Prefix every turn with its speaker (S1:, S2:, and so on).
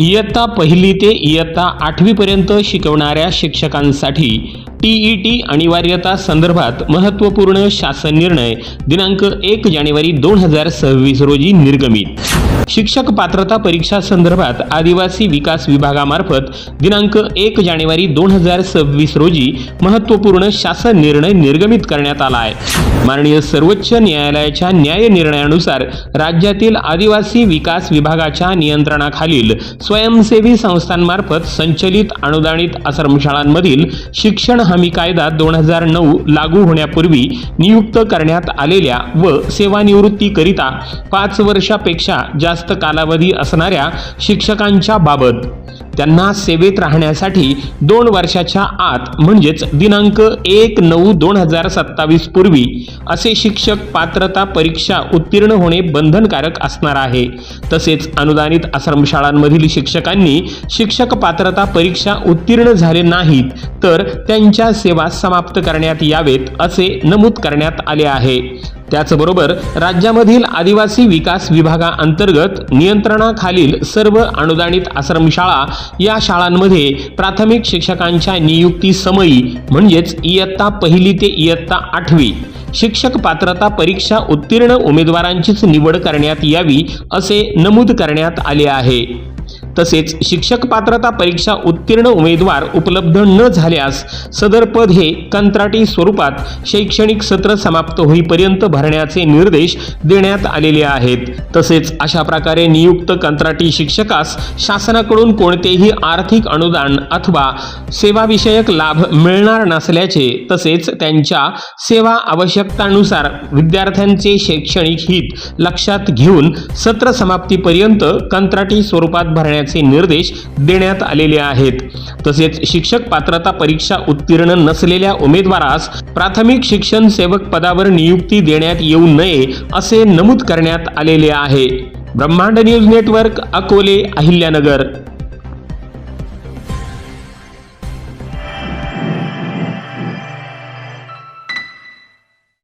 S1: इयत्ता पहिली ते इयत्ता 8वी पर्यंत शिकवणाऱ्या शिक्षकांसाठी टीईटी अनिवार्यता संदर्भात महत्त्वपूर्ण शासन निर्णय दिनांक 1 जानेवारी 2026 रोजी निर्गमित। शिक्षक पात्रता परीक्षा संदर्भात आदिवासी विकास विभागामार्फत दिनांक 1 जानेवारी 2026 रोजी महत्त्वपूर्ण शासन निर्णय निर्गमित करण्यात आला आहे। माननीय सर्वोच्च न्यायालयाच्या न्याय निर्णयानुसार राज्यातील आदिवासी विकास विभागाच्या नियंत्रणाखालील स्वयंसेवी संस्थांमार्फत संचलित अनुदानित आश्रमशाळांमधील शिक्षण हमी कायदा 2009 लागू होण्यापूर्वी नियुक्त करण्यात आलेल्या व सेवानिवृत्तीकरिता 5 वर्षापेक्षा जास्त कालावधी असणाऱ्या शिक्षकांच्या बाबत त्यांना सेवेत राहण्यासाठी 2 वर्षाच्या आत म्हणजेच दिनांक 1/9/2027 पूर्वी असे शिक्षक पात्रता परीक्षा उत्तीर्ण होणे बंधनकारक असणार आहे। तसेच अनुदानित आश्रमशाळांमधील शिक्षकांनी शिक्षक पात्रता परीक्षा उत्तीर्ण झाले नाहीत तर त्यांच्या सेवा समाप्त करण्यात यावेत असे नमूद करण्यात आले आहे। त्याचबरोबर राज्यामधील आदिवासी विकास विभागाअंतर्गत नियंत्रणाखालील सर्व अनुदानित आश्रमशाळा या शाळांमध्ये प्राथमिक शिक्षकांच्या नियुक्ती समयी म्हणजेच इयत्ता पहिली ते इयत्ता 8वी शिक्षक पात्रता परीक्षा उत्तीर्ण उमेदवारांचीच निवड करण्यात यावी असे नमूद करण्यात आले आहे। तसेच शिक्षक पात्रता परीक्षा उत्तीर्ण उमेदवार उपलब्ध न झाल्यास सदर पद हे कंत्राटी स्वरूपात शैक्षणिक सत्र समाप्त होईपर्यंत भरण्याचे निर्देश देण्यात आलेले आहेत। तसेच अशा प्रकारे नियुक्त कंत्राटी शिक्षकास शासनाकडून कोणतेही आर्थिक अनुदान अथवा सेवाविषयक लाभ मिळणार नसल्याचे तसेच त्यांच्या सेवा आवश्यकतानुसार विद्यार्थ्यांचे शैक्षणिक हित लक्षात घेऊन सत्र समाप्तीपर्यंत कंत्राटी स्वरूपात भरण्याचे निर्देश देण्यात आलेले आहेत। तसेच शिक्षक पात्रता परीक्षा उत्तीर्ण नसलेल्या उमेदवारास प्राथमिक शिक्षण सेवक पदावर नियुक्ती देण्यात येऊ नये असे नमूद करण्यात आलेले आहे। ब्रह्मांड न्यूज नेटवर्क, अकोले, अहिल्यानगर।